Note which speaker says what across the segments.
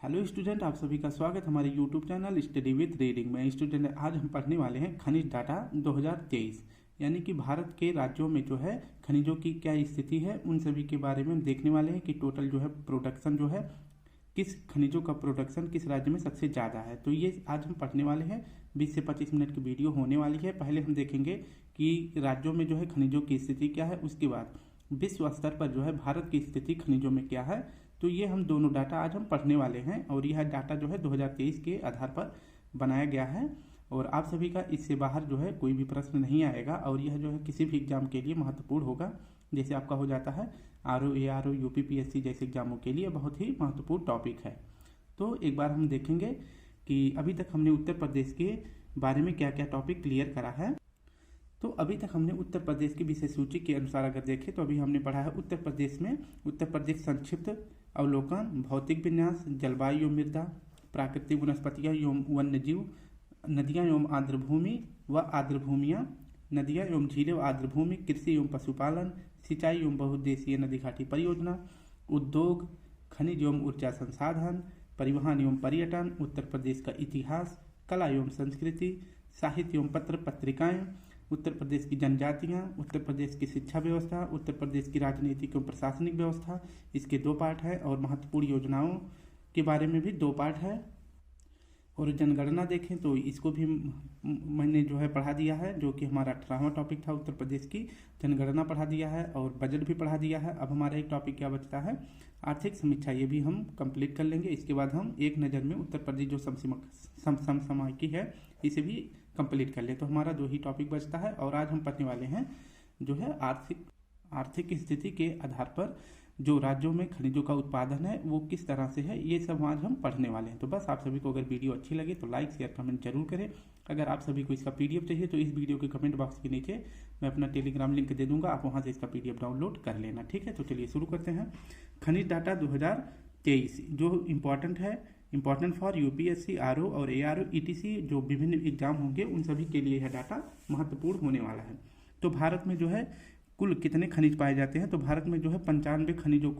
Speaker 1: Hello student, आप सभी का स्वागत हमारे YouTube channel study with reading में। स्टूडेंट, आज हम पढ़ने वाले हैं खनिज डाटा 2023, यानी कि भारत के राज्यों में जो है खनिजों की क्या स्थिति है, उन सभी के बारे में हम देखने वाले हैं कि टोटल जो है प्रोडक्शन जो है किस खनिजों का प्रोडक्शन किस राज्य में सबसे ज़्यादा है। तो ये आज हम पढ़ने वाले हैं। 20 से 25 मिनट की वीडियो होने वाली है। पहले हम देखेंगे कि राज्यों में जो है खनिजों की स्थिति क्या है, उसके बाद विश्व स्तर पर जो है भारत की स्थिति खनिजों में क्या है। तो ये हम दोनों डाटा आज हम पढ़ने वाले हैं और यह डाटा जो है 2023 के आधार पर बनाया गया है और आप सभी का इससे बाहर जो है कोई भी प्रश्न नहीं आएगा और यह जो है किसी भी एग्जाम के लिए महत्वपूर्ण होगा। जैसे आपका हो जाता है आरओ, एआरओ, यूपीपीएससी जैसे एग्जामों के लिए बहुत ही महत्वपूर्ण टॉपिक है। तो एक बार हम देखेंगे कि अभी तक हमने उत्तर प्रदेश के बारे में क्या क्या टॉपिक क्लियर करा है। तो अभी तक हमने उत्तर प्रदेश की विषय सूची के अनुसार अगर देखें तो अभी हमने पढ़ा है उत्तर प्रदेश में उत्तर प्रदेश संक्षिप्त अवलोकन, भौतिक विन्यास, जलवायु एवं मृदा, प्राकृतिक वनस्पतियाँ एवं वन्यजीव, नदियाँ एवं आर्द्रभूमि व आर्द्रभूमियाँ, नदियाँ एवं झीलें व आर्द्रभूमि, कृषि एवं पशुपालन, सिंचाई एवं बहुउद्देशीय नदी घाटी परियोजना, उद्योग, खनिज एवं ऊर्जा संसाधन, परिवहन एवं पर्यटन, उत्तर प्रदेश का इतिहास, कला एवं संस्कृति, साहित्य एवं पत्र पत्रिकाएं, उत्तर प्रदेश की जनजातियाँ, उत्तर प्रदेश की शिक्षा व्यवस्था, उत्तर प्रदेश की राजनीतिक एवं प्रशासनिक व्यवस्था, इसके 2 पार्ट है और महत्वपूर्ण योजनाओं के बारे में भी 2 पार्ट है। और जनगणना देखें तो इसको भी मैंने जो है पढ़ा दिया है, जो कि हमारा 18वां टॉपिक था। उत्तर प्रदेश की जनगणना पढ़ा दिया है और बजट भी पढ़ा दिया है। अब हमारा एक टॉपिक क्या बचता है, आर्थिक समीक्षा, ये भी हम कंप्लीट कर लेंगे। इसके बाद हम एक नज़र में उत्तर प्रदेश जो समसामयिकी है इसे भी कंप्लीट कर ले। तो हमारा 2 ही टॉपिक बचता है और आज हम पढ़ने वाले हैं जो है आर्थिक स्थिति के आधार पर जो राज्यों में खनिजों का उत्पादन है वो किस तरह से है, ये सब आज हम पढ़ने वाले हैं। तो बस आप सभी को अगर वीडियो अच्छी लगे तो लाइक शेयर कमेंट जरूर करें। अगर आप सभी को इसका पीडीएफ चाहिए तो इस वीडियो के कमेंट बॉक्स के नीचे मैं अपना टेलीग्राम लिंक दे दूंगा, आप वहां से इसका पीडीएफ डाउनलोड कर लेना। ठीक है, तो चलिए शुरू करते हैं। खनिज डाटा 2023 जो इम्पोर्टेंट है, इम्पॉर्टेंट फॉर यूपीएससी, आरओ और एआरओ, ईटीसी जो विभिन्न एग्जाम होंगे उन सभी के लिए यह डाटा महत्वपूर्ण होने वाला है। तो भारत में जो है कुल कितने खनिज पाए जाते हैं, तो भारत में जो है 95 खनिजों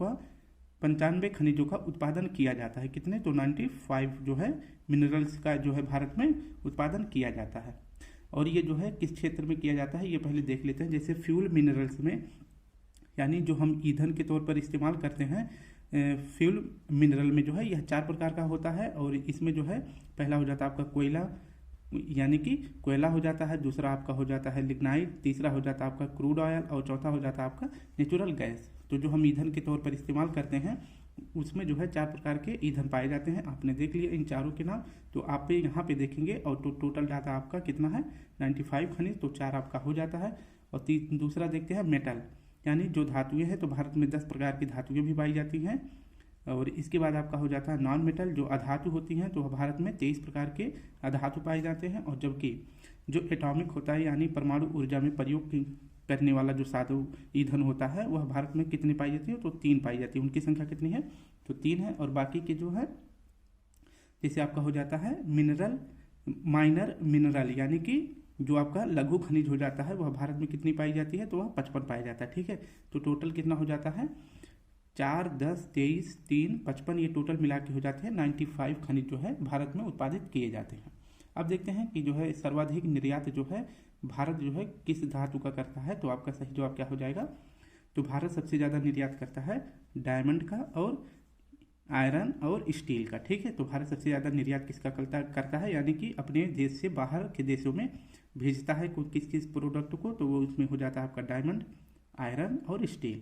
Speaker 1: का उत्पादन किया जाता है। कितने, तो 95 जो है मिनरल्स का जो है भारत में उत्पादन किया जाता है। और ये जो है किस क्षेत्र में किया जाता है ये पहले देख लेते हैं। जैसे फ्यूल मिनरल्स में, यानी जो हम ईंधन के तौर पर इस्तेमाल करते हैं, फ्यूल मिनरल में जो है यह 4 प्रकार का होता है और इसमें जो है पहला हो जाता है आपका कोयला, यानी कि कोयला हो जाता है, दूसरा आपका हो जाता है लिग्नाइट, तीसरा हो जाता है आपका क्रूड ऑयल और चौथा हो जाता है आपका नेचुरल गैस। तो जो हम ईंधन के तौर पर इस्तेमाल करते हैं उसमें जो है 4 प्रकार के ईंधन पाए जाते हैं। आपने देख लिया इन चारों के नाम, तो आप यहाँ पे देखेंगे और टोटल डाटा आपका कितना है 95 खनिज, तो 4 आपका हो जाता है। और दूसरा देखते हैं मेटल, यानी जो धातुएं हैं, तो भारत में 10 प्रकार की धातुएं भी पाई जाती हैं। और इसके बाद आपका हो जाता है नॉन मेटल, जो अधातु होती हैं, तो भारत में 23 प्रकार के अधातु पाए जाते हैं। और जबकि जो एटॉमिक होता है, यानी परमाणु ऊर्जा में प्रयोग करने वाला जो साधु ईंधन होता है, वह भारत में कितनी पाई जाती है, तो 3 पाई जाती है। उनकी संख्या कितनी है, तो 3 है। और बाकी के जो है जैसे आपका हो जाता है मिनरल, माइनर मिनरल, यानी कि जो आपका लघु खनिज हो जाता है, वह भारत में कितनी पाई जाती है, तो वह 55 पाया जाता है। ठीक है, तो टोटल कितना हो जाता है 4, 10, 23, 3, 55, ये टोटल मिला के हो जाते हैं 95 खनिज जो है भारत में उत्पादित किए जाते हैं। अब देखते हैं कि जो है सर्वाधिक निर्यात जो है भारत जो है किस धातु का करता है। तो आपका सही जवाब क्या हो जाएगा, तो भारत सबसे ज़्यादा निर्यात करता है डायमंड का और आयरन और स्टील का। ठीक है, तो भारत सबसे ज़्यादा निर्यात किसका करता है, यानी कि अपने देश से बाहर के देशों में भेजता है किस किस प्रोडक्ट को, तो वो उसमें हो जाता है आपका डायमंड, आयरन और स्टील।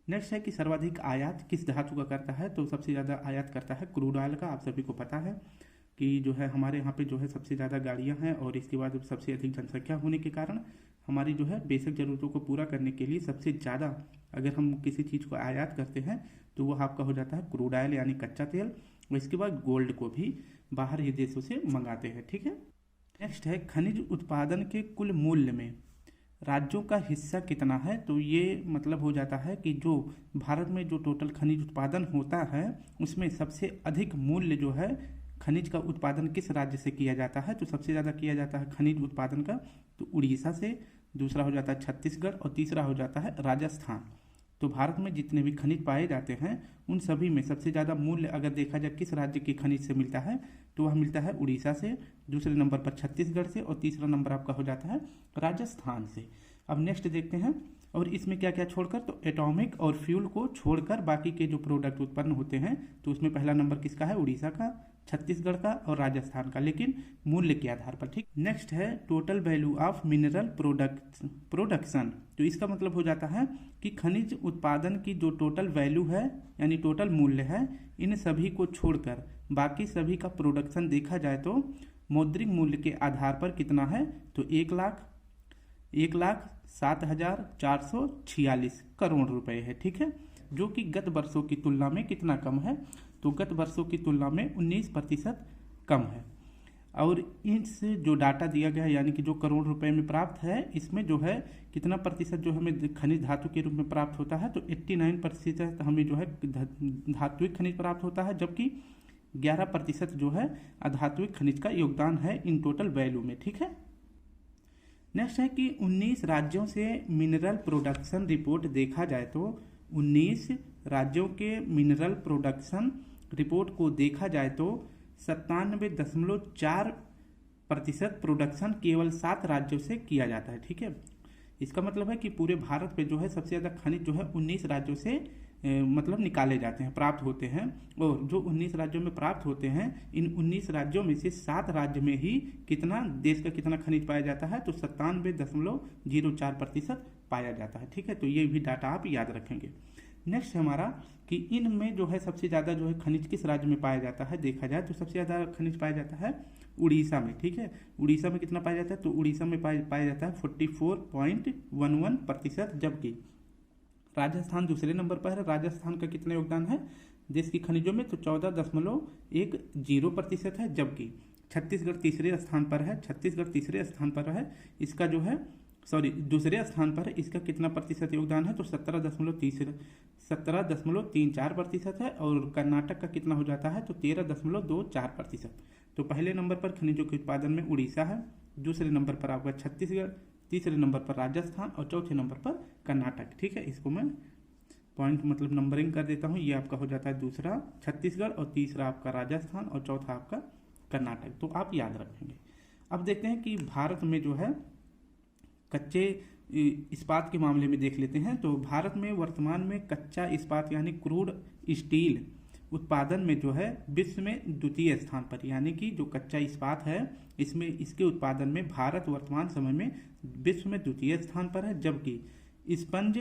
Speaker 1: नेक्स्ट है कि सर्वाधिक आयात किस धातु का करता है, तो सबसे ज़्यादा आयात करता है क्रूड ऑयल का। आप सभी को पता है कि जो है हमारे यहाँ पे जो है सबसे ज़्यादा गाड़ियाँ हैं और इसके बाद सबसे अधिक जनसंख्या होने के कारण हमारी जो है बेसिक ज़रूरतों को पूरा करने के लिए सबसे ज़्यादा अगर हम किसी चीज़ को आयात करते हैं तो वह आपका हो जाता है क्रूड ऑयल, यानी कच्चा तेल। और इसके बाद गोल्ड को भी बाहर ही देशों से मंगाते हैं। ठीक है, नेक्स्ट है खनिज उत्पादन के कुल मूल्य में राज्यों का हिस्सा कितना है। तो ये मतलब हो जाता है कि जो भारत में जो टोटल खनिज उत्पादन होता है उसमें सबसे अधिक मूल्य जो है खनिज का उत्पादन किस राज्य से किया जाता है, तो सबसे ज़्यादा किया जाता है खनिज उत्पादन का तो उड़ीसा से, दूसरा हो जाता है छत्तीसगढ़ और तीसरा हो जाता है राजस्थान। तो भारत में जितने भी खनिज पाए जाते हैं उन सभी में सबसे ज़्यादा मूल्य अगर देखा जाए किस राज्य के खनिज से मिलता है तो वह मिलता है उड़ीसा से, दूसरे नंबर पर छत्तीसगढ़ से और तीसरा नंबर आपका हो जाता है राजस्थान से। अब नेक्स्ट देखते हैं, और इसमें क्या क्या छोड़कर, तो एटॉमिक और फ्यूल को छोड़कर बाकी के जो प्रोडक्ट उत्पन्न होते हैं तो उसमें पहला नंबर किसका है, उड़ीसा का, छत्तीसगढ़ का और राजस्थान का, लेकिन मूल्य के आधार पर। ठीक, नेक्स्ट है total value of mineral production. तो इसका मतलब हो जाता है कि खनिज उत्पादन की जो टोटल वैल्यू है यानी टोटल मूल्य है, इन सभी को छोड़कर बाकी सभी का प्रोडक्शन देखा जाए तो मौद्रिक मूल्य के आधार पर कितना है, तो 1,07,446 करोड़ रुपए है। ठीक है, जो कि गत वर्षों की तुलना में कितना कम है, तो गत वर्षों की तुलना में 19% कम है। और इस जो डाटा दिया गया है यानी कि जो करोड़ रुपए में प्राप्त है, इसमें जो है कितना प्रतिशत जो हमें खनिज धातु के रूप में प्राप्त होता है, तो 89% हमें जो है धात्विक खनिज प्राप्त होता है, जबकि 11% जो है अधात्विक खनिज का योगदान है इन टोटल वैल्यू में। ठीक है, नेक्स्ट है कि 19 राज्यों से मिनरल प्रोडक्शन रिपोर्ट देखा जाए तो 19 राज्यों के मिनरल प्रोडक्शन रिपोर्ट को देखा जाए तो 97.4% प्रोडक्शन केवल 7 राज्यों से किया जाता है। ठीक है, इसका मतलब है कि पूरे भारत में जो है सबसे ज़्यादा खनिज जो है 19 राज्यों से मतलब निकाले जाते हैं, प्राप्त होते हैं। और जो 19 राज्यों में प्राप्त होते हैं, इन 19 राज्यों में से 7 राज्य में ही कितना देश का कितना खनिज पाया जाता है, तो 97.04% पाया जाता है। ठीक है, तो ये भी डाटा आप याद रखेंगे। नेक्स्ट है हमारा कि इनमें जो है सबसे ज़्यादा जो है खनिज किस राज्य में पाया जाता है, देखा जाए तो सबसे ज़्यादा खनिज पाया जाता है उड़ीसा में। ठीक है, उड़ीसा में कितना पाया जाता है, तो उड़ीसा में पाया जाता है 44.11%, जबकि राजस्थान दूसरे नंबर पर है। राजस्थान का कितना योगदान है देश की खनिजों में, तो 14.10% है, जबकि छत्तीसगढ़ तीसरे स्थान पर है। छत्तीसगढ़ तीसरे स्थान पर है, इसका जो है दूसरे स्थान पर है, इसका कितना प्रतिशत योगदान है, तो 17.34% है। और कर्नाटक का कितना हो जाता है, तो 13.24%। तो पहले नंबर पर खनिजों के उत्पादन में उड़ीसा है, दूसरे नंबर पर आपका छत्तीसगढ़, तीसरे नंबर पर राजस्थान और चौथे नंबर पर कर्नाटक। ठीक है, इसको मैं पॉइंट मतलब नंबरिंग कर देता हूँ। ये आपका हो जाता है दूसरा छत्तीसगढ़ और तीसरा आपका राजस्थान और चौथा आपका कर्नाटक, तो आप याद रखेंगे। अब देखते हैं कि भारत में जो है कच्चे इस्पात के मामले में देख लेते हैं। तो भारत में वर्तमान में कच्चा इस्पात यानी क्रूड स्टील उत्पादन में जो है विश्व में द्वितीय स्थान पर, यानी कि जो कच्चा इस्पात है इसमें इसके उत्पादन में भारत वर्तमान समय में विश्व में द्वितीय स्थान पर है, जबकि स्पंज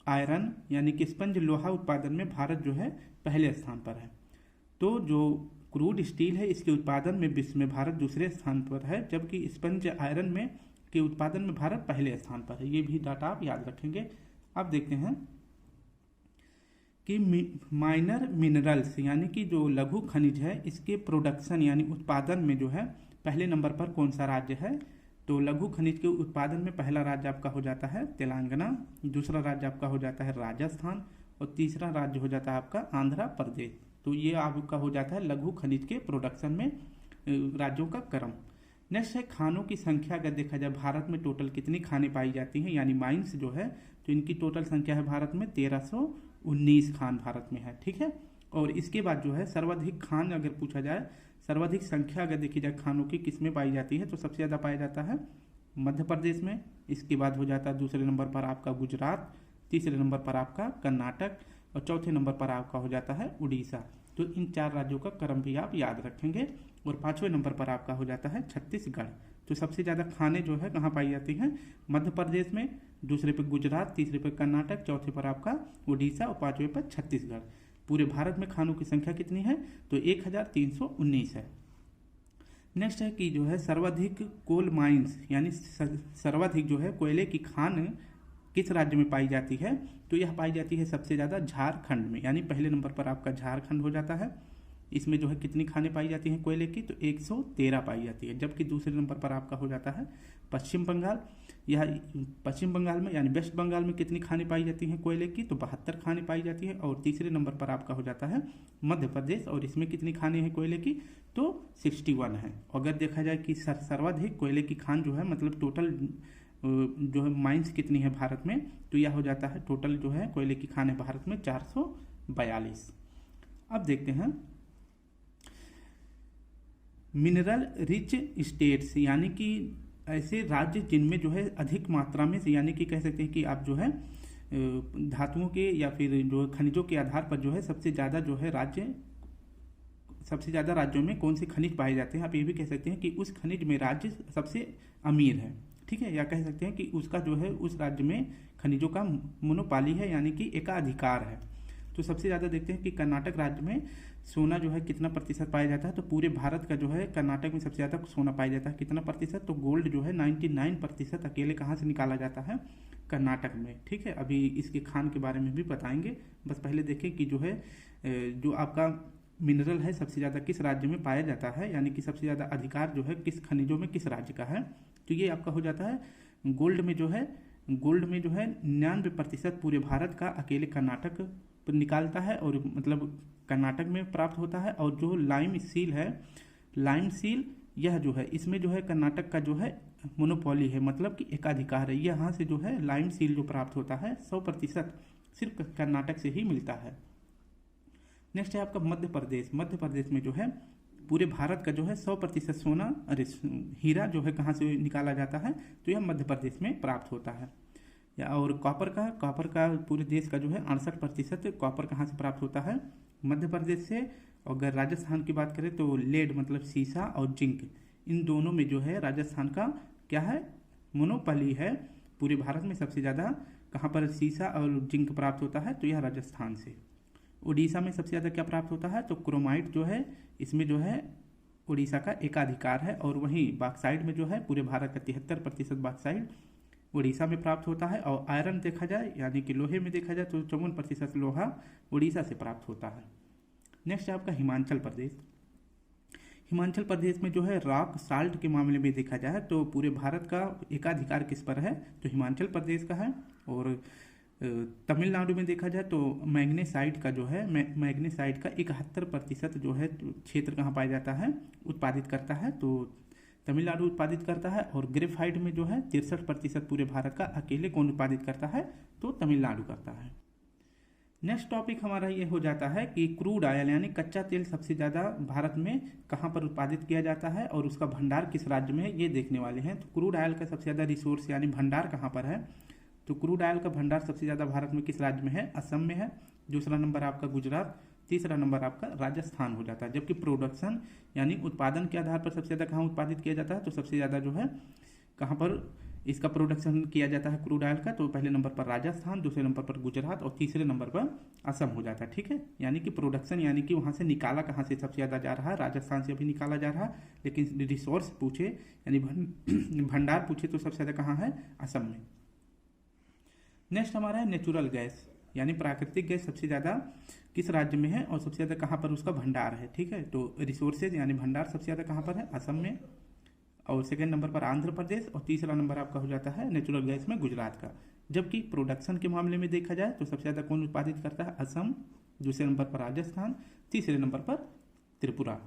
Speaker 1: आयरन यानी कि स्पंज लोहा उत्पादन में भारत जो है पहले स्थान पर है। तो जो क्रूड स्टील है इसके उत्पादन में विश्व में भारत दूसरे स्थान पर है, जबकि स्पंज आयरन में के उत्पादन में भारत पहले स्थान पर है। ये भी डाटा आप याद रखेंगे। अब देखते हैं कि माइनर मिनरल्स यानी कि जो लघु खनिज है इसके प्रोडक्शन यानी उत्पादन में जो है पहले नंबर पर कौन सा राज्य है, तो लघु खनिज के उत्पादन में पहला राज्य आपका हो जाता है तेलंगाना, दूसरा राज्य आपका हो जाता है राजस्थान और तीसरा राज्य हो जाता है आपका आंध्र प्रदेश। तो ये आपका हो जाता है लघु खनिज के प्रोडक्शन में राज्यों का क्रम। नेक्स्ट है खानों की संख्या। अगर देखा जाए भारत में टोटल कितनी खानें पाई जाती हैं यानी माइंस जो है, तो इनकी टोटल संख्या है भारत में 1319 खान भारत में है। ठीक है, और इसके बाद जो है सर्वाधिक खान अगर पूछा जाए, सर्वाधिक संख्या अगर देखी जाए खानों की किसमें पाई जाती है, तो सबसे ज़्यादा पाया जाता है मध्य प्रदेश में। इसके बाद हो जाता है दूसरे नंबर पर आपका गुजरात, तीसरे नंबर पर आपका कर्नाटक और चौथे नंबर पर आपका हो जाता है उड़ीसा। तो इन 4 राज्यों का क्रम भी आप याद रखेंगे। और 5वें नंबर पर आपका हो जाता है छत्तीसगढ़। तो सबसे ज़्यादा खाने जो है कहाँ पाई जाती हैं, मध्य प्रदेश में, दूसरे पे गुजरात, तीसरे पे कर्नाटक, चौथे पर आपका उड़ीसा और 5वें पर छत्तीसगढ़। पूरे भारत में खानों की संख्या कितनी है, तो 1319 है। नेक्स्ट है कि जो है सर्वाधिक कोल माइंस यानी सर्वाधिक जो है कोयले की खान किस राज्य में पाई जाती है, तो यह पाई जाती है सबसे ज़्यादा झारखंड में, यानी पहले नंबर पर आपका झारखंड हो जाता है। इसमें जो है कितनी खानें पाई जाती हैं कोयले की, तो 113 पाई जाती है। जबकि दूसरे नंबर पर आपका हो जाता है पश्चिम बंगाल। यह पश्चिम बंगाल में यानी वेस्ट बंगाल में कितनी खानें पाई जाती हैं कोयले की, तो 72 खानें पाई जाती है। और तीसरे नंबर पर आपका हो जाता है मध्य प्रदेश, और इसमें कितनी खानें हैं कोयले की, तो 61 है। अगर देखा जाए कि सर्वाधिक कोयले की खान जो है मतलब टोटल जो है माइंस कितनी है भारत में, तो यह हो जाता है टोटल जो है कोयले की खान है भारत में 442। अब देखते हैं मिनरल रिच स्टेट्स, यानी कि ऐसे राज्य जिनमें जो है अधिक मात्रा में, यानी कि कह सकते हैं कि आप जो है धातुओं के या फिर जो खनिजों के आधार पर जो है सबसे ज़्यादा जो है सबसे ज़्यादा राज्यों में कौन से खनिज पाए जाते हैं। आप ये भी कह सकते हैं कि उस खनिज में राज्य सबसे अमीर है, ठीक है, या कह सकते हैं कि उसका जो है उस राज्य में खनिजों का मोनोपाली है, यानी कि एकाधिकार है। तो सबसे ज़्यादा देखते हैं कि कर्नाटक राज्य में सोना जो है कितना प्रतिशत पाया जाता है। तो पूरे भारत का जो है कर्नाटक में सबसे ज़्यादा सोना पाया जाता है, कितना प्रतिशत, तो गोल्ड जो है 99% अकेले कहाँ से निकाला जाता है, कर्नाटक में, ठीक है। अभी इसके खान के बारे में भी बताएंगे, बस पहले देखें कि जो है जो आपका मिनरल है सबसे ज़्यादा किस राज्य में पाया जाता है, यानी कि सबसे ज़्यादा अधिकार जो है किस खनिजों में किस राज्य का है। तो ये आपका हो जाता है गोल्ड में जो है 99% पूरे भारत का अकेले कर्नाटक पर निकालता है, और मतलब कर्नाटक में प्राप्त होता है। और जो लाइम सील है, लाइम सील यह जो है इसमें जो है कर्नाटक का जो है मोनोपोली है, मतलब कि एकाधिकार है। यहाँ से जो है लाइम सील जो प्राप्त होता है 100% सिर्फ कर्नाटक से ही मिलता है। नेक्स्ट है आपका मध्य प्रदेश। मध्य प्रदेश में जो है पूरे भारत का जो है 100% सोना, अरे हीरा जो है कहाँ से निकाला जाता है, तो यह मध्य प्रदेश में प्राप्त होता है। और कॉपर का पूरे देश का जो है 68% कॉपर कहाँ से प्राप्त होता है, मध्य प्रदेश से। अगर राजस्थान की बात करें तो लेड मतलब सीसा और जिंक, इन दोनों में जो है राजस्थान का क्या है, मोनोपोली है। पूरे भारत में सबसे ज़्यादा कहाँ पर सीसा और जिंक प्राप्त होता है, तो यह राजस्थान से। उड़ीसा में सबसे ज़्यादा क्या प्राप्त होता है, तो क्रोमाइट जो है इसमें जो है उड़ीसा का एकाधिकार है। और वहीं बॉक्साइट में जो है पूरे भारत का 73% बॉक्साइट उड़ीसा में प्राप्त होता है। और आयरन देखा जाए, यानी कि लोहे में देखा जाए, तो 54% लोहा उड़ीसा से प्राप्त होता है। नेक्स्ट है आपका हिमाचल प्रदेश। हिमाचल प्रदेश में जो है रॉक साल्ट के मामले में देखा जाए तो पूरे भारत का एकाधिकार किस पर है, तो हिमाचल प्रदेश का है। और तमिलनाडु में देखा जाए तो मैग्नेसाइट का जो है मैग्नेसाइट का 71% जो है क्षेत्र कहाँ पाया जाता है, उत्पादित करता है, तो तमिलनाडु उत्पादित करता है। और ग्रेफाइट में जो है 63% पूरे भारत का अकेले कौन उत्पादित करता है, तो तमिलनाडु करता है। नेक्स्ट टॉपिक हमारा ये हो जाता है कि क्रूड ऑयल यानी कच्चा तेल सबसे ज़्यादा भारत में कहाँ पर उत्पादित किया जाता है और उसका भंडार किस राज्य में है, ये देखने वाले हैं। तो क्रूड ऑयल का सबसे ज़्यादा रिसोर्स यानी भंडार कहाँ पर है, तो क्रूड ऑयल का भंडार सबसे ज़्यादा भारत में किस राज्य में है, असम में है। दूसरा नंबर आपका गुजरात, तीसरा नंबर आपका राजस्थान हो जाता है। जबकि प्रोडक्शन यानी उत्पादन के आधार पर सबसे ज़्यादा कहाँ उत्पादित किया जाता है, तो सबसे ज़्यादा जो है कहाँ पर इसका प्रोडक्शन किया जाता है क्रूड ऑयल का, तो पहले नंबर पर राजस्थान, दूसरे नंबर पर गुजरात और तीसरे नंबर पर असम हो जाता है, ठीक है। यानी कि प्रोडक्शन यानी कि वहाँ से निकाला कहाँ से सबसे ज़्यादा जा रहा है, राजस्थान से अभी निकाला जा रहा है। लेकिन रिसोर्स पूछे यानी भंडार पूछे तो सबसे ज़्यादा कहाँ है, असम में। नेक्स्ट हमारा है नेचुरल गैस यानी प्राकृतिक गैस सबसे ज़्यादा किस राज्य में है और सबसे ज़्यादा कहाँ पर उसका भंडार है, ठीक है। तो रिसोर्सेज यानी भंडार सबसे ज़्यादा कहाँ पर है, असम में। और सेकंड नंबर पर आंध्र प्रदेश और तीसरा नंबर आपका हो जाता है नेचुरल गैस में गुजरात का। जबकि प्रोडक्शन के मामले में देखा जाए तो सबसे ज़्यादा कौन उत्पादित करता है, असम, दूसरे नंबर पर राजस्थान, तीसरे नंबर पर त्रिपुरा।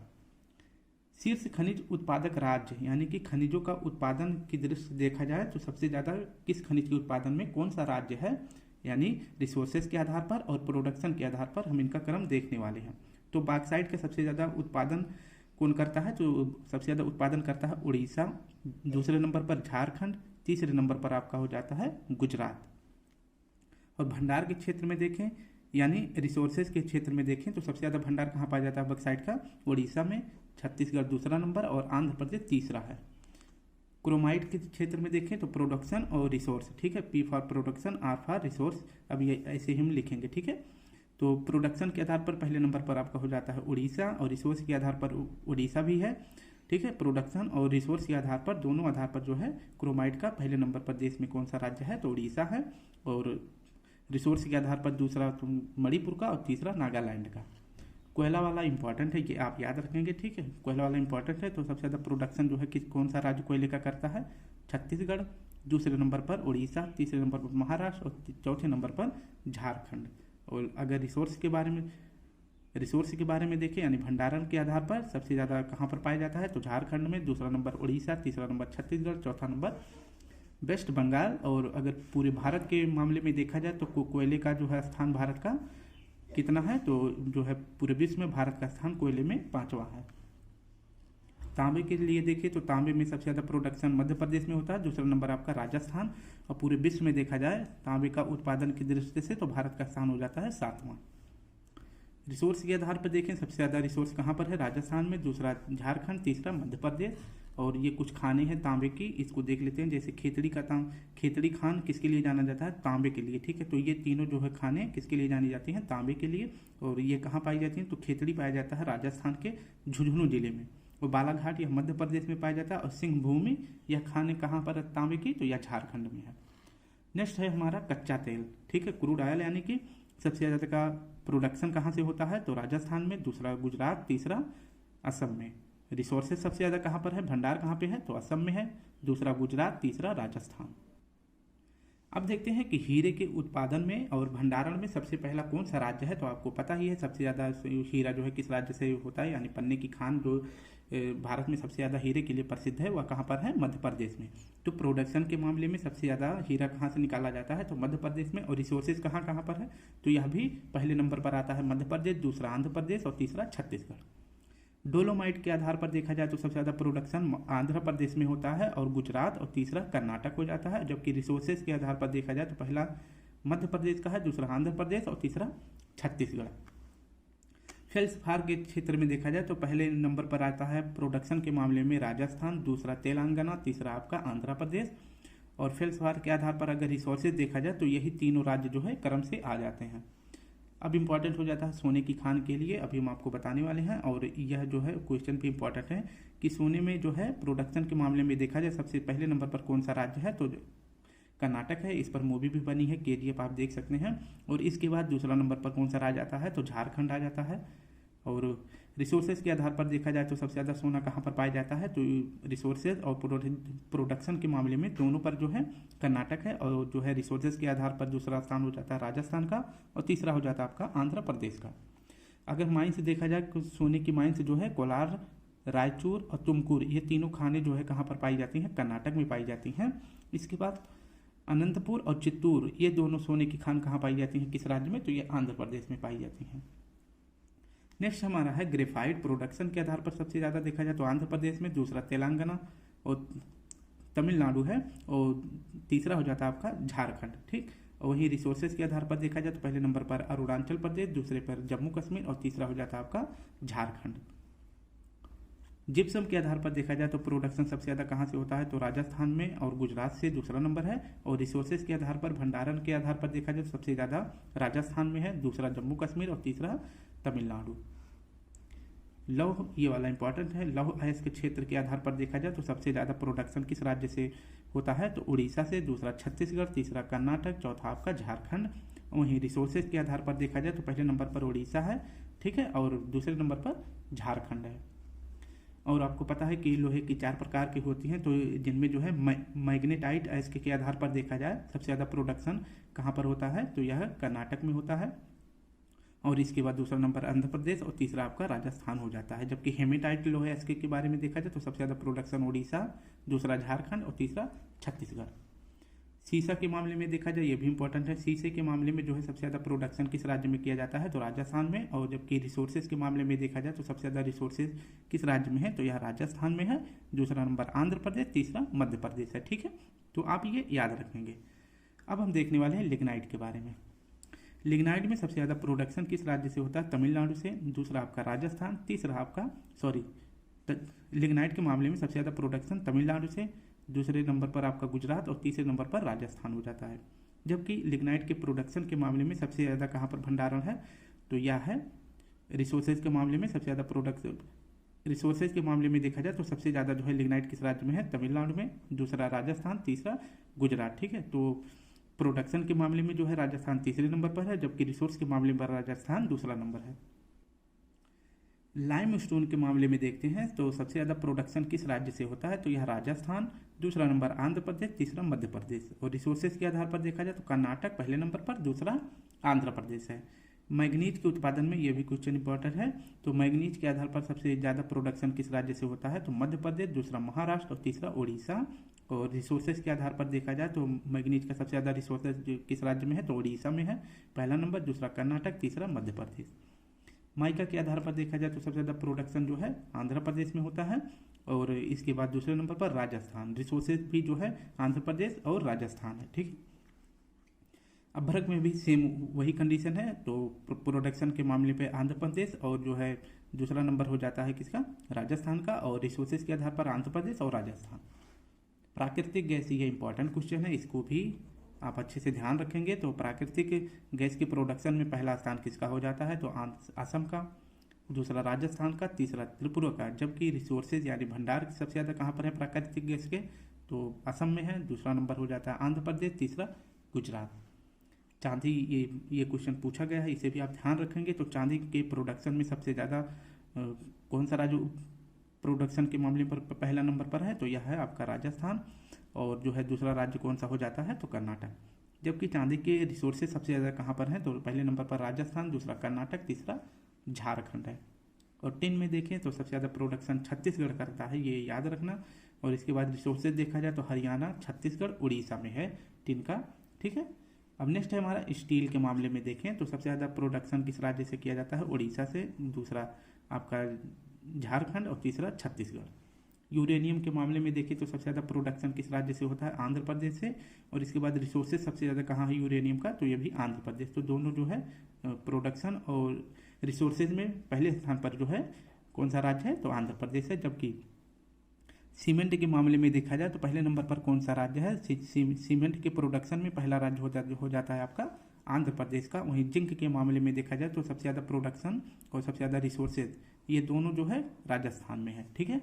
Speaker 1: शीर्ष खनिज उत्पादक राज्य यानी कि खनिजों का उत्पादन की दृष्टि से देखा जाए तो सबसे ज़्यादा किस खनिज के उत्पादन में कौन सा राज्य है, यानी रिसोर्सेज के आधार पर और प्रोडक्शन के आधार पर हम इनका क्रम देखने वाले हैं। तो बॉक्साइट का सबसे ज़्यादा उत्पादन कौन करता है, तो सबसे ज़्यादा उत्पादन करता है उड़ीसा, दूसरे नंबर पर झारखंड, तीसरे नंबर पर आपका हो जाता है गुजरात। और भंडार के क्षेत्र में देखें यानी रिसोर्सेज के क्षेत्र में देखें तो सबसे ज़्यादा भंडार कहाँ पाया जाता है बॉक्साइट का, उड़ीसा में, छत्तीसगढ़ दूसरा नंबर और आंध्र प्रदेश तीसरा है। क्रोमाइट के क्षेत्र में देखें तो प्रोडक्शन और रिसोर्स, ठीक है, P for production, R for resource, अब ये ऐसे ही हम लिखेंगे, ठीक है। तो प्रोडक्शन के आधार पर पहले नंबर पर आपका हो जाता है उड़ीसा और रिसोर्स के आधार पर उड़ीसा भी है, ठीक है। प्रोडक्शन और रिसोर्स के आधार पर दोनों आधार पर जो है क्रोमाइट का पहले नंबर पर देश में कौन सा राज्य है, तो उड़ीसा है। और रिसोर्स के आधार पर दूसरा मणिपुर का और तीसरा नागालैंड का। कोयला वाला इंपॉर्टेंट है, ये आप याद रखेंगे, ठीक है। कोयला वाला इंपॉर्टेंट है। तो सबसे ज़्यादा प्रोडक्शन जो है किस कौन सा राज्य कोयले का करता है, छत्तीसगढ़, दूसरे नंबर पर उड़ीसा, तीसरे नंबर पर महाराष्ट्र और चौथे नंबर पर झारखंड। और अगर रिसोर्स के बारे में देखें यानी भंडारण के आधार पर सबसे ज़्यादा कहाँ पर पाया जाता है, तो झारखंड में, दूसरा नंबर उड़ीसा, तीसरा नंबर छत्तीसगढ़, चौथा नंबर वेस्ट बंगाल। और अगर पूरे भारत के मामले में देखा जाए तो कोयले का जो है स्थान भारत का कितना है, तो जो है पूरे विश्व में भारत का स्थान कोयले में 5वां है। तांबे के लिए देखिए तो तांबे में सबसे ज़्यादा प्रोडक्शन मध्य प्रदेश में होता है, दूसरा नंबर आपका राजस्थान। और पूरे विश्व में देखा जाए तांबे का उत्पादन की दृष्टि से तो भारत का स्थान हो जाता है 7वां। रिसोर्स के आधार पर देखें सबसे ज़्यादा रिसोर्स कहाँ पर है, राजस्थान में, दूसरा झारखंड, तीसरा मध्य प्रदेश। और ये कुछ खाने हैं तांबे की, इसको देख लेते हैं। जैसे खेतड़ी खान किसके लिए जाना जाता है, तांबे के लिए, ठीक है। तो ये तीनों जो है खाने किसके लिए जानी जाती हैं, तांबे के लिए। और ये कहाँ पाई जाती हैं, तो खेतड़ी पाया जाता है राजस्थान के झुंझुनू जिले में, और बालाघाट यह मध्य प्रदेश में पाया जाता है। और सिंह भूमि यह खाने कहाँ पर है तांबे की, तो यह झारखंड में है। नेक्स्ट है हमारा कच्चा तेल, ठीक है, क्रूड ऑयल, यानी कि सबसे ज़्यादा का प्रोडक्शन कहाँ से होता है, तो राजस्थान में, दूसरा गुजरात, तीसरा असम में। रिसोर्सेज सबसे ज़्यादा कहाँ पर है, भंडार कहाँ पे है, तो असम में है, दूसरा गुजरात, तीसरा राजस्थान। अब देखते हैं कि हीरे के उत्पादन में और भंडारण में सबसे पहला कौन सा राज्य है। तो आपको पता ही है सबसे ज़्यादा हीरा जो है किस राज्य से होता है, यानी पन्ने की खान जो भारत में सबसे ज़्यादा हीरे के लिए प्रसिद्ध है, वह कहाँ पर है, मध्य प्रदेश में। तो प्रोडक्शन के मामले में सबसे ज़्यादा हीरा कहाँ से निकाला जाता है, तो मध्य प्रदेश में। और रिसोर्सेज कहाँ कहाँ पर है, तो यह भी पहले नंबर पर आता है मध्य प्रदेश, दूसरा आंध्र प्रदेश और तीसरा छत्तीसगढ़। डोलोमाइट के आधार पर देखा जाए तो सबसे ज़्यादा प्रोडक्शन आंध्र प्रदेश में होता है और गुजरात, और तीसरा कर्नाटक हो जाता है। जबकि रिसोर्सेज के आधार पर देखा जाए तो पहला मध्य प्रदेश का है, दूसरा आंध्र प्रदेश और तीसरा छत्तीसगढ़। फेल्सफार के क्षेत्र में देखा जाए तो पहले नंबर पर आता है प्रोडक्शन के मामले में राजस्थान, दूसरा तेलंगाना, तीसरा आपका आंध्र प्रदेश। और फेल्सफार के आधार पर अगर रिसोर्सेज देखा जाए तो यही तीनों राज्य जो है क्रम से आ जाते हैं। अब इम्पॉर्टेंट हो जाता है सोने की खान के लिए, अभी हम आपको बताने वाले हैं। और यह जो है क्वेश्चन भी इम्पॉर्टेंट है कि सोने में जो है प्रोडक्शन के मामले में देखा जाए सबसे पहले नंबर पर कौन सा राज्य है, तो कर्नाटक है। इस पर मूवी भी बनी है, KGF, आप देख सकते हैं। और इसके बाद दूसरा नंबर पर कौन सा राज्य आता है, तो झारखंड आ जाता है। और रिसोर्सेज के आधार पर देखा जाए तो सबसे ज़्यादा सोना कहाँ पर पाया जाता है, तो रिसोर्सेज और प्रोडक्शन के मामले में दोनों पर जो है कर्नाटक है। और जो है रिसोर्सेज के आधार पर दूसरा स्थान हो जाता है राजस्थान का, और तीसरा हो जाता है आपका आंध्र प्रदेश का। अगर माइंस देखा जाए तो सोने की माइंस जो है कोलार, रायचूर और तुमकुर, ये तीनों खाने जो है कहाँ पर पाई जाती हैं, कर्नाटक में पाई जाती हैं। इसके बाद अनंतपुर और चित्तूर, ये दोनों सोने की खान कहाँ पाई जाती हैं, किस राज्य में, तो ये आंध्र प्रदेश में पाई जाती हैं। नेक्स्ट हमारा है ग्रेफाइट। प्रोडक्शन के आधार पर सबसे ज़्यादा देखा जाए तो आंध्र प्रदेश में, दूसरा तेलंगाना और तमिलनाडु है, और तीसरा हो जाता है आपका झारखंड, ठीक। और वहीं रिसोर्सेज के आधार पर देखा जाए तो पहले नंबर पर अरुणाचल प्रदेश, दूसरे पर जम्मू कश्मीर और तीसरा हो जाता है आपका झारखंड। जिप्सम के आधार पर देखा जाए तो प्रोडक्शन सबसे ज़्यादा कहाँ से होता है, तो राजस्थान में और गुजरात से दूसरा नंबर है। और रिसोर्सेज के आधार पर, भंडारण के आधार पर देखा जाए तो सबसे ज़्यादा राजस्थान में है, दूसरा जम्मू कश्मीर और तीसरा तमिलनाडु। लौह, ये वाला इंपॉर्टेंट है। लौह अयस्क के क्षेत्र के आधार पर देखा जाए तो सबसे ज़्यादा प्रोडक्शन किस राज्य से होता है, तो उड़ीसा से, दूसरा छत्तीसगढ़, तीसरा कर्नाटक, चौथा आपका झारखंड। वहीं रिसोर्सेज के आधार पर देखा जाए तो पहले नंबर पर उड़ीसा है, ठीक है, और दूसरे नंबर पर झारखंड है। और आपको पता है कि लोहे की 4 प्रकार की होती हैं, तो जिनमें जो है मैग्नेटाइट अयस्क के आधार पर देखा जाए सबसे ज़्यादा प्रोडक्शन कहाँ पर होता है, तो यह कर्नाटक में होता है। और इसके बाद दूसरा नंबर आंध्र प्रदेश और तीसरा आपका राजस्थान हो जाता है। जबकि हेमेटाइट लोहे अयस्क के बारे में देखा जाए तो सबसे ज़्यादा प्रोडक्शन उड़ीसा, दूसरा झारखंड और तीसरा छत्तीसगढ़। सीसा के मामले में देखा जाए, ये भी इंपॉर्टेंट है। शीशे के मामले में जो है सबसे ज़्यादा प्रोडक्शन किस राज्य में किया जाता है, तो राजस्थान में। और जबकि रिसोर्सेज के मामले में देखा जाए तो सबसे ज़्यादा रिसोर्सेज किस राज्य में है, तो यह राजस्थान में है, दूसरा नंबर आंध्र प्रदेश, तीसरा मध्य प्रदेश है, ठीक है। तो आप ये याद रखेंगे। अब हम देखने वाले हैं लिग्नाइट के बारे में। लिग्नाइट में सबसे ज़्यादा प्रोडक्शन किस राज्य से होता है, तमिलनाडु से, दूसरा आपका राजस्थान, तीसरा आपका लिग्नाइट के मामले में सबसे ज़्यादा प्रोडक्शन तमिलनाडु से, दूसरे नंबर पर आपका गुजरात और तीसरे नंबर पर राजस्थान हो जाता है। जबकि लिग्नाइट के प्रोडक्शन के मामले में सबसे ज़्यादा कहाँ पर भंडारण है, तो यह है रिसोर्सेज के मामले में सबसे ज़्यादा प्रोडक्शन। रिसोर्सेज के मामले में देखा जाए तो सबसे ज़्यादा जो है लिग्नाइट किस राज्य में है, तमिलनाडु में, दूसरा राजस्थान, तीसरा गुजरात, ठीक है। तो प्रोडक्शन के मामले में जो है राजस्थान तीसरे नंबर पर है, जबकि रिसोर्स के मामले पर राजस्थान दूसरा नंबर है। लाइम स्टोन के मामले में देखते हैं तो सबसे ज़्यादा प्रोडक्शन किस राज्य से होता है, तो यह राजस्थान, दूसरा नंबर आंध्र प्रदेश, तीसरा मध्य प्रदेश। और रिसोर्सेज के आधार पर देखा जाए तो कर्नाटक पहले नंबर पर, दूसरा आंध्र प्रदेश है। मैग्नीज के उत्पादन में यह भी क्वेश्चन इंपॉर्टेंट है। तो मैग्नीज के आधार पर सबसे ज़्यादा प्रोडक्शन किस राज्य से होता है, तो मध्य प्रदेश, दूसरा महाराष्ट्र और तीसरा उड़ीसा। और रिसोर्सेज के आधार पर देखा जाए तो मैग्नीज का सबसे ज़्यादा रिसोर्सेज किस राज्य में है, तो उड़ीसा में है पहला नंबर, दूसरा कर्नाटक, तीसरा मध्य प्रदेश। माइका के आधार पर देखा जाए तो सबसे ज़्यादा प्रोडक्शन जो है आंध्र प्रदेश में होता है, और इसके बाद दूसरे नंबर पर राजस्थान। रिसोर्सेज भी जो है आंध्र प्रदेश और राजस्थान है, ठीक। अभ्रक में भी सेम वही कंडीशन है, तो प्रोडक्शन के मामले पे आंध्र प्रदेश और जो है दूसरा नंबर हो जाता है किसका, राजस्थान का, और रिसोर्सेज के आधार पर आंध्र प्रदेश और राजस्थान। प्राकृतिक गैस, ये इंपॉर्टेंट क्वेश्चन है, इसको भी आप अच्छे से ध्यान रखेंगे। तो प्राकृतिक गैस के प्रोडक्शन में पहला स्थान किसका हो जाता है, तो असम का, दूसरा राजस्थान का, तीसरा त्रिपुरा का। जबकि रिसोर्सेज यानी भंडार सबसे ज़्यादा कहाँ पर है प्राकृतिक गैस के, तो असम में है, दूसरा नंबर हो जाता है आंध्र प्रदेश, तीसरा गुजरात। चांदी, ये क्वेश्चन पूछा गया है, इसे भी आप ध्यान रखेंगे। तो चांदी के प्रोडक्शन में सबसे ज़्यादा कौन सा राज्य प्रोडक्शन के मामले पर पहला नंबर पर है, तो यह है आपका राजस्थान, और जो है दूसरा राज्य कौन सा हो जाता है, तो कर्नाटक। जबकि चांदी के रिसोर्सेज सबसे ज़्यादा कहाँ पर हैं, तो पहले नंबर पर राजस्थान, दूसरा कर्नाटक, तीसरा झारखंड है। और टिन में देखें तो सबसे ज़्यादा प्रोडक्शन छत्तीसगढ़ करता है, ये याद रखना। और इसके बाद रिसोर्सेज देखा जाए तो हरियाणा, छत्तीसगढ़, उड़ीसा में है टिन का, ठीक है। अब नेक्स्ट है हमारा स्टील के मामले में देखें तो सबसे ज़्यादा प्रोडक्शन किस राज्य से किया जाता है, उड़ीसा से, दूसरा आपका झारखंड और तीसरा छत्तीसगढ़। यूरेनियम के मामले में देखें तो सबसे ज़्यादा प्रोडक्शन किस राज्य से होता है, आंध्र प्रदेश से, और इसके बाद रिसोर्सेज सबसे ज़्यादा कहाँ है यूरेनियम का, तो ये भी आंध्र प्रदेश। तो दोनों जो है प्रोडक्शन और रिसोर्सेज में पहले स्थान पर जो है कौन सा राज्य है, तो आंध्र प्रदेश है। जबकि सीमेंट के मामले में देखा जाए तो पहले नंबर पर कौन सा राज्य है, सीमेंट के प्रोडक्शन में पहला राज्य हो जाता है आपका आंध्र प्रदेश का। वहीं जिंक के मामले में देखा जाए तो सबसे ज़्यादा प्रोडक्शन और सबसे ज़्यादा रिसोर्सेज ये दोनों जो है राजस्थान में है, ठीक है।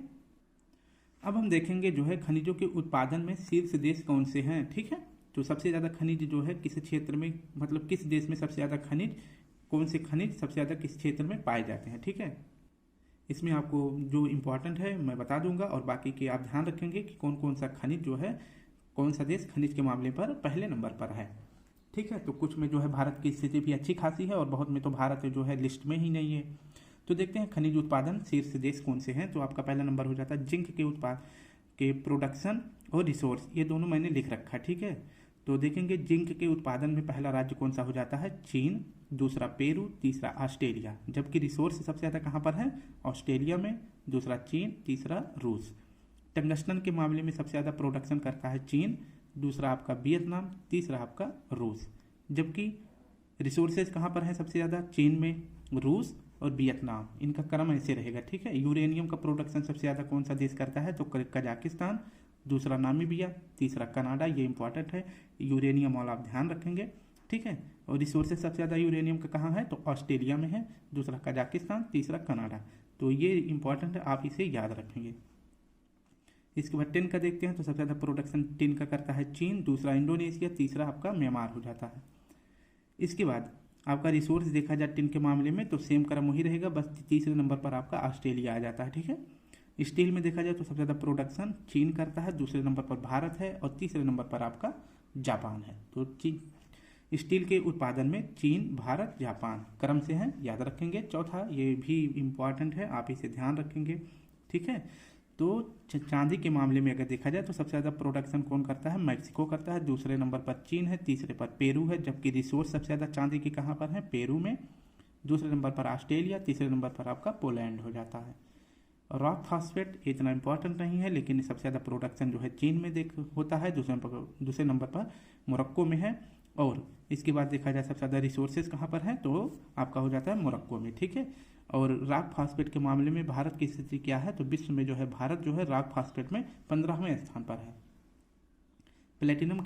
Speaker 1: अब हम देखेंगे जो है खनिजों के उत्पादन में शीर्ष देश कौन से हैं, ठीक है। तो सबसे ज़्यादा खनिज जो है किस क्षेत्र में, मतलब किस देश में सबसे ज़्यादा खनिज, कौन से खनिज सबसे ज़्यादा किस क्षेत्र में पाए जाते हैं, ठीक है। इसमें आपको जो इम्पोर्टेंट है मैं बता दूंगा, और बाकी के आप ध्यान रखेंगे कि कौन कौन सा खनिज जो है, कौन सा देश खनिज के मामले पर पहले नंबर पर है, ठीक है। तो कुछ में जो है भारत की स्थिति भी अच्छी खासी है, और बहुत में तो भारत जो है लिस्ट में ही नहीं है। तो देखते हैं खनिज उत्पादन शीर्ष देश कौन से हैं। तो आपका पहला नंबर हो जाता है जिंक के उत्पाद के प्रोडक्शन और रिसोर्स, ये दोनों मैंने लिख रखा है, ठीक है। तो देखेंगे जिंक के उत्पादन में पहला राज्य कौन सा हो जाता है, चीन, दूसरा पेरू, तीसरा ऑस्ट्रेलिया। जबकि रिसोर्स सबसे ज़्यादा कहाँ पर है, ऑस्ट्रेलिया में, दूसरा चीन, तीसरा रूस। टंगस्टन के मामले में सबसे ज़्यादा प्रोडक्शन करता है चीन, दूसरा आपका वियतनाम, तीसरा आपका रूस। जबकि रिसोर्सेज कहाँ पर है सबसे ज़्यादा, चीन में, रूस और वियतनाम। इनका क्रम ऐसे रहेगा, ठीक है। यूरेनियम का प्रोडक्शन सबसे ज़्यादा कौन सा देश करता है, तो कजाकिस्तान, दूसरा नामीबिया, तीसरा कनाडा। ये इंपॉर्टेंट है, यूरेनियम वाला आप ध्यान रखेंगे, ठीक है। और रिसोर्सेज सबसे ज़्यादा यूरेनियम का कहाँ है, तो ऑस्ट्रेलिया में है, दूसरा कजाकिस्तान, तीसरा कनाडा। तो ये इंपॉर्टेंट है, आप इसे याद रखेंगे। इसके बाद टिन का देखते हैं तो सबसे ज़्यादा प्रोडक्शन टिन का करता है चीन, दूसरा इंडोनेशिया, तीसरा आपका म्यांमार हो जाता है। इसके बाद आपका रिसोर्स देखा जाए टिन के मामले में तो सेम क्रम वही रहेगा, बस तीसरे नंबर पर आपका ऑस्ट्रेलिया आ जाता है, ठीक है। स्टील में देखा जाए तो सबसे ज़्यादा प्रोडक्शन चीन करता है, दूसरे नंबर पर भारत है, और तीसरे नंबर पर आपका जापान है। तो स्टील के उत्पादन में चीन, भारत, जापान क्रम से हैं, याद रखेंगे। चौथा ये भी इम्पॉर्टेंट है, आप इसे ध्यान रखेंगे, ठीक है। तो चांदी के मामले में अगर देखा जाए तो सबसे ज़्यादा प्रोडक्शन कौन करता है, मैक्सिको करता है, दूसरे नंबर पर चीन है, तीसरे पर पेरू है। जबकि रिसोर्स सबसे ज़्यादा चांदी की कहाँ पर है, पेरू में, दूसरे नंबर पर ऑस्ट्रेलिया, तीसरे नंबर पर आपका पोलैंड हो जाता है। रॉक फॉस्फेट इतना इंपॉर्टेंट नहीं है, लेकिन सबसे ज़्यादा प्रोडक्शन जो है चीन में होता है, दूसरे नंबर पर मोरक्को में है। और इसके बाद देखा जाए सबसे ज़्यादा रिसोर्सेज कहाँ पर है, तो आपका हो जाता है मोरक्को में, ठीक है। और रॉक फॉस्फेट के मामले में भारत की स्थिति क्या है, तो विश्व में जो है भारत जो है रॉक फॉस्फेट में 15वें स्थान पर है। प्लेटिनम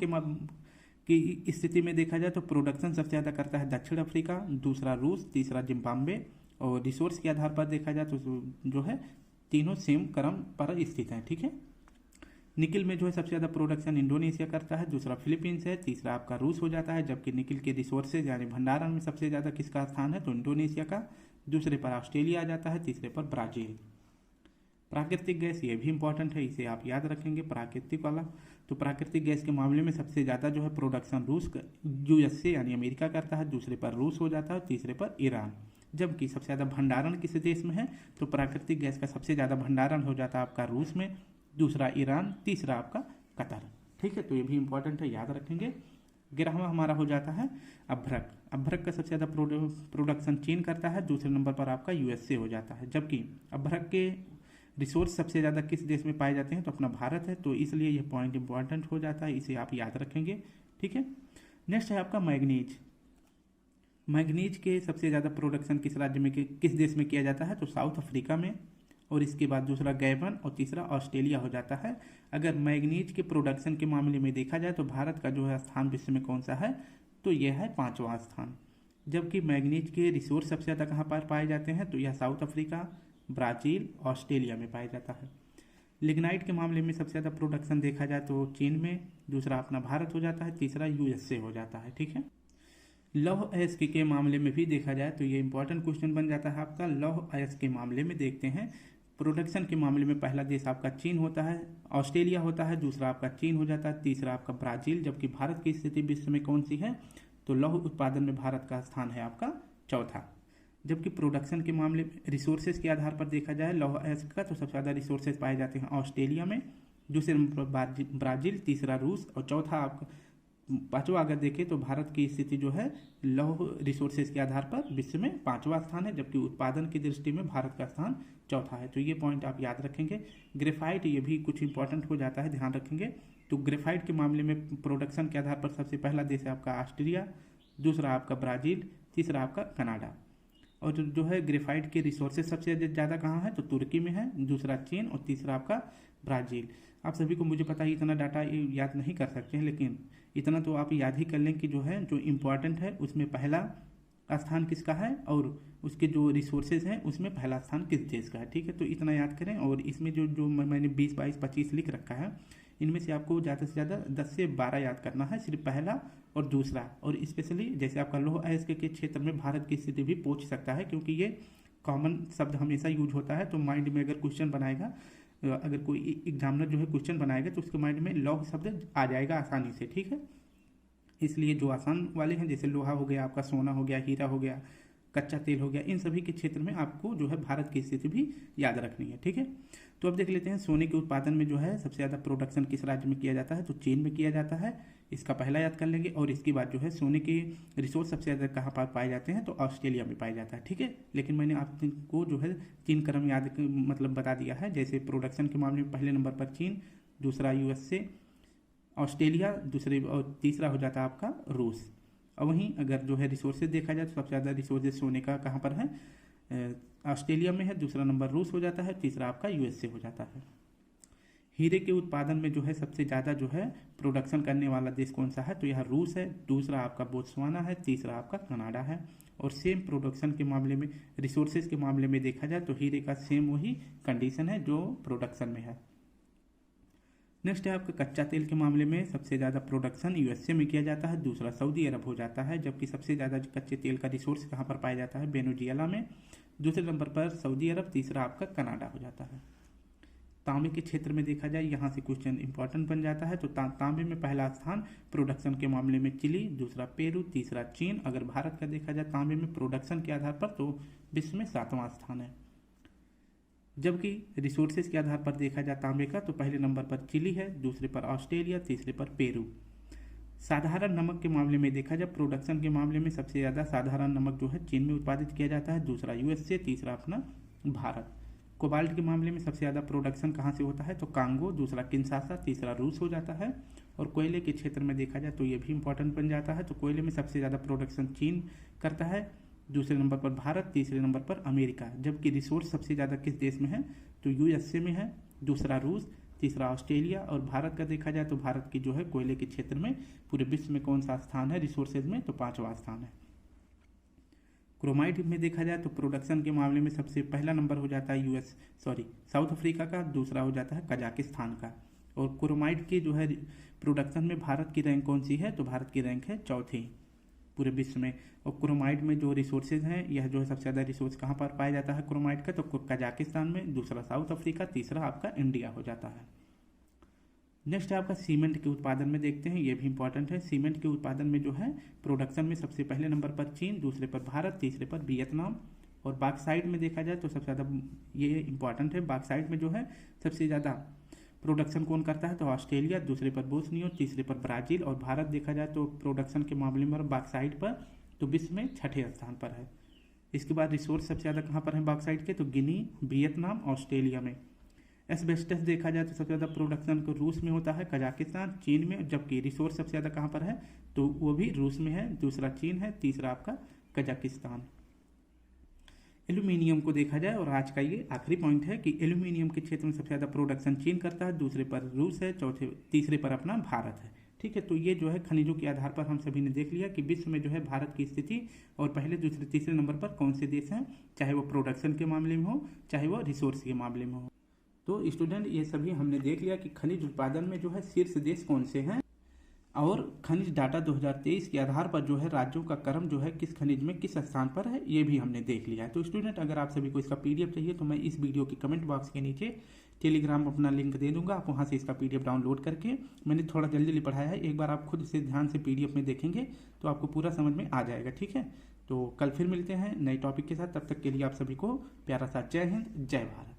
Speaker 1: की स्थिति में देखा जाए तो प्रोडक्शन सबसे ज़्यादा करता है दक्षिण अफ्रीका, दूसरा रूस, तीसरा जिम्बाब्वे। और रिसोर्स के आधार पर देखा जाए तो जो है तीनों सेम क्रम पर स्थित हैं, ठीक है। निकिल में जो है सबसे ज़्यादा प्रोडक्शन इंडोनेशिया करता है, दूसरा फिलीपींस है, तीसरा आपका रूस हो जाता है। जबकि निकिल के रिसोर्सेज यानी भंडारण में सबसे ज़्यादा किसका स्थान है, तो इंडोनेशिया का, दूसरे पर ऑस्ट्रेलिया आ जाता है, तीसरे पर ब्राज़ील। प्राकृतिक गैस ये भी इंपॉर्टेंट है, इसे आप याद रखेंगे, प्राकृतिक वाला। तो प्राकृतिक गैस के मामले में सबसे ज़्यादा जो है प्रोडक्शन USA यानी अमेरिका करता है, दूसरे पर रूस हो जाता है, तीसरे पर ईरान। जबकि सबसे ज़्यादा भंडारण किस देश में है, तो प्राकृतिक गैस का सबसे ज़्यादा भंडारण हो जाता है आपका रूस में, दूसरा ईरान, तीसरा आपका कतर। ठीक है, तो ये भी इंपॉर्टेंट है, याद रखेंगे। 11वां हमारा हो जाता है अभ्रक। अभ्रक का सबसे ज़्यादा प्रोडक्शन चीन करता है, दूसरे नंबर पर आपका यूएसए हो जाता है। जबकि अभ्रक के रिसोर्स सबसे ज़्यादा किस देश में पाए जाते हैं, तो अपना भारत है, तो इसलिए यह पॉइंट इंपॉर्टेंट हो जाता है, इसे आप याद रखेंगे। ठीक है, नेक्स्ट है आपका मैग्नीज। मैग्नीज के सबसे ज़्यादा प्रोडक्शन किस राज्य में किस देश में किया जाता है, तो साउथ अफ्रीका में, और इसके बाद दूसरा गैबन और तीसरा ऑस्ट्रेलिया हो जाता है। अगर मैग्नीज के प्रोडक्शन के मामले में देखा जाए तो भारत का जो है स्थान विश्व में कौन सा है, तो यह है 5वां स्थान। जबकि मैग्नीज के रिसोर्स सबसे ज़्यादा कहाँ पर पाए जाते हैं, तो यह साउथ अफ्रीका, ब्राज़ील, ऑस्ट्रेलिया में पाया जाता है। लिग्नाइट के मामले में सबसे ज़्यादा प्रोडक्शन देखा जाए तो चीन में, दूसरा अपना भारत हो जाता है, तीसरा यूएसए हो जाता है। ठीक है, लौह अयस्क के मामले में भी देखा जाए तो ये इंपॉर्टेंट क्वेश्चन बन जाता है आपका। लौह अयस्क के मामले में देखते हैं, प्रोडक्शन के मामले में पहला देश आपका चीन होता है, ऑस्ट्रेलिया होता है, दूसरा आपका चीन हो जाता है, तीसरा आपका ब्राज़ील। जबकि भारत की स्थिति विश्व में कौन सी है, तो लौह उत्पादन में भारत का स्थान है आपका चौथा। जबकि प्रोडक्शन के मामले में रिसोर्सेज के आधार पर देखा जाए लौह अयस्क का, तो सबसे ज़्यादा रिसोर्सेज पाए जाते हैं ऑस्ट्रेलिया में, दूसरे नंबर पर ब्राज़ील, तीसरा रूस और चौथा आपका पांचवा अगर देखें तो भारत की स्थिति जो है लौह रिसोर्सेज के आधार पर विश्व में 5वां स्थान है, जबकि उत्पादन की दृष्टि में भारत का स्थान चौथा है। तो ये पॉइंट आप याद रखेंगे। ग्रेफाइट, ये भी कुछ इंपॉर्टेंट हो जाता है, ध्यान रखेंगे। तो ग्रेफाइट के मामले में प्रोडक्शन के आधार पर सबसे पहला देश है आपका ऑस्ट्रेलिया, दूसरा आपका ब्राज़ील, तीसरा आपका कनाडा। और जो है ग्रेफाइट के रिसोर्सेज सबसे ज़्यादा कहाँ है, तो तुर्की में है, दूसरा चीन और तीसरा आपका ब्राज़ील। आप सभी को मुझे पता है इतना डाटा याद नहीं कर सकते हैं, लेकिन इतना तो आप याद ही कर लें कि जो है जो इम्पोर्टेंट है उसमें पहला स्थान किसका है और उसके जो रिसोर्सेज हैं उसमें पहला स्थान किस देश का है। ठीक है, तो इतना याद करें। और इसमें जो जो मैंने 20, 22, 25 लिख रखा है, इनमें से आपको ज़्यादा से ज़्यादा 10 से 12 याद करना है, सिर्फ पहला और दूसरा। और स्पेशली जैसे आपका लौह अयस्क के क्षेत्र में भारत की स्थिति भी पूछ सकता है, क्योंकि ये कॉमन शब्द हमेशा यूज होता है। तो माइंड में अगर क्वेश्चन बनाएगा, अगर कोई एग्जामिनर जो है क्वेश्चन बनाएगा तो उसके माइंड में लौह शब्द आ जाएगा आसानी से। ठीक है, इसलिए जो आसान वाले हैं जैसे लोहा हो गया, आपका सोना हो गया, हीरा हो गया, कच्चा तेल हो गया, इन सभी के क्षेत्र में आपको जो है भारत की स्थिति भी याद रखनी है। ठीक है, तो अब देख लेते हैं सोने के उत्पादन में जो है सबसे ज़्यादा प्रोडक्शन किस राज्य में किया जाता है, तो चीन में किया जाता है। इसका पहला याद कर लेंगे। और इसके बाद जो है सोने के रिसोर्स सबसे ज़्यादा कहाँ पर पाए जाते हैं, तो ऑस्ट्रेलिया में पाया जाता है। ठीक है, लेकिन मैंने आपको जो है 3 क्रम याद मतलब बता दिया है। जैसे प्रोडक्शन के मामले में पहले नंबर पर चीन, दूसरा यूएसए, ऑस्ट्रेलिया, दूसरे और तीसरा हो जाता है आपका रूस। और वहीं अगर जो है रिसोर्सेज देखा जाए तो सबसे ज़्यादा रिसोर्सेज सोने का कहाँ पर है, ऑस्ट्रेलिया में है, दूसरा नंबर रूस हो जाता है, तीसरा आपका यूएसए हो जाता है। हीरे के उत्पादन में जो है सबसे ज़्यादा जो है प्रोडक्शन करने वाला देश कौन सा है, तो यह रूस है, दूसरा आपका बोत्सवाना है, तीसरा आपका कनाडा है। और सेम प्रोडक्शन के मामले में, रिसोर्सेज के मामले में देखा जाए तो हीरे का सेम वही कंडीशन है जो प्रोडक्शन में है। नेक्स्ट है आपका कच्चा तेल के मामले में सबसे ज़्यादा प्रोडक्शन यूएसए में किया जाता है, दूसरा सऊदी अरब हो जाता है। जबकि सबसे ज़्यादा कच्चे तेल का रिसोर्स कहाँ पर पाया जाता है, वेनेजुएला में, दूसरे नंबर पर सऊदी अरब, तीसरा आपका कनाडा हो जाता है। तांबे के क्षेत्र में देखा जाए, यहाँ से क्वेश्चन इंपॉर्टेंट बन जाता है। तो तांबे में पहला स्थान प्रोडक्शन के मामले में चिली, दूसरा पेरू, तीसरा चीन। अगर भारत का देखा जाए तांबे में प्रोडक्शन के आधार पर तो विश्व में 7वां स्थान है। जबकि रिसोर्सेज के आधार पर देखा जाए तांबे का तो पहले नंबर पर चिली है, दूसरे पर ऑस्ट्रेलिया, तीसरे पर पेरू। साधारण नमक के मामले में देखा जाए प्रोडक्शन के मामले में सबसे ज़्यादा साधारण नमक जो है चीन में उत्पादित किया जाता है, दूसरा यूएसए, तीसरा अपना भारत। कोबाल्ट के मामले में सबसे ज़्यादा प्रोडक्शन कहाँ से होता है, तो कांगो, दूसरा किंशासा, तीसरा रूस हो जाता है। और कोयले के क्षेत्र में देखा जाए तो ये भी इंपॉर्टेंट बन जाता है। तो कोयले में सबसे ज़्यादा प्रोडक्शन चीन करता है, दूसरे नंबर पर भारत, तीसरे नंबर पर अमेरिका। जबकि रिसोर्स सबसे ज़्यादा किस देश में है, तो यूएसए में है, दूसरा रूस, तीसरा ऑस्ट्रेलिया। और भारत का देखा जाए तो भारत की जो है कोयले के क्षेत्र में पूरे विश्व में कौन सा स्थान है रिसोर्सेज में, तो 5वां स्थान है। क्रोमाइट में देखा जाए तो प्रोडक्शन के मामले में सबसे पहला नंबर हो जाता है साउथ अफ्रीका का, दूसरा हो जाता है कजाकिस्तान का। और क्रोमाइट की जो है प्रोडक्शन में भारत की रैंक कौन सी है, तो भारत की रैंक है चौथी पूरे विश्व में। और क्रोमाइट में जो रिसोर्सेज हैं, यह जो है सबसे ज़्यादा रिसोर्स कहाँ पर पाया जाता है क्रोमाइट का, तो कजाकिस्तान में, दूसरा साउथ अफ्रीका, तीसरा आपका इंडिया हो जाता है। नेक्स्ट है आपका सीमेंट के उत्पादन में देखते हैं, ये भी इंपॉर्टेंट है। सीमेंट के उत्पादन में जो है प्रोडक्शन में सबसे पहले नंबर पर चीन, दूसरे पर भारत, तीसरे पर वियतनाम। और बाक्साइट में देखा जाए तो सबसे ज़्यादा ये इंपॉर्टेंट है, बाक्साइट में जो है सबसे ज़्यादा प्रोडक्शन कौन करता है तो ऑस्ट्रेलिया, दूसरे पर बोस्निया, तीसरे पर ब्राज़ील और भारत देखा जाए तो प्रोडक्शन के मामले में बॉक्साइट पर तो विश्व में 6ठे स्थान पर है। इसके बाद रिसोर्स सबसे ज़्यादा कहाँ पर है बॉक्साइट के तो गिनी, वियतनाम, ऑस्ट्रेलिया में। एस्बेस्टस देखा जाए तो सबसे ज़्यादा प्रोडक्शन को रूस में होता है, कजाकिस्तान, चीन में, जबकि रिसोर्स सबसे ज़्यादा कहाँ पर है तो वो भी रूस में है, दूसरा चीन है, तीसरा आपका कजाकिस्तान। एल्यूमिनियम को देखा जाए और आज का ये आखिरी पॉइंट है कि एल्यूमिनियम के क्षेत्र में सबसे ज़्यादा प्रोडक्शन चीन करता है, दूसरे पर रूस है, तीसरे पर अपना भारत है। ठीक है, तो ये जो है खनिजों के आधार पर हम सभी ने देख लिया कि विश्व में जो है भारत की स्थिति और पहले, दूसरे, तीसरे नंबर पर कौन से देश हैं, चाहे वो प्रोडक्शन के मामले में हो, चाहे वो रिसोर्स के मामले में हो। तो स्टूडेंट ये सभी हमने देख लिया कि खनिज उत्पादन में जो है शीर्ष देश कौन से हैं और खनिज डाटा 2023 के आधार पर जो है राज्यों का क्रम जो है किस खनिज में किस स्थान पर है ये भी हमने देख लिया है। तो स्टूडेंट अगर आप सभी को इसका पीडीएफ चाहिए तो मैं इस वीडियो के कमेंट बॉक्स के नीचे टेलीग्राम अपना लिंक दे दूंगा, आप वहां से इसका पीडीएफ डाउनलोड करके, मैंने थोड़ा जल्दी जल्दी पढ़ाया है, एक बार आप खुद से ध्यान से पीडीएफ में देखेंगे तो आपको पूरा समझ में आ जाएगा। ठीक है, तो कल फिर मिलते हैं नए टॉपिक के साथ, तब तक के लिए आप सभी को प्यारा सा जय हिंद, जय भारत।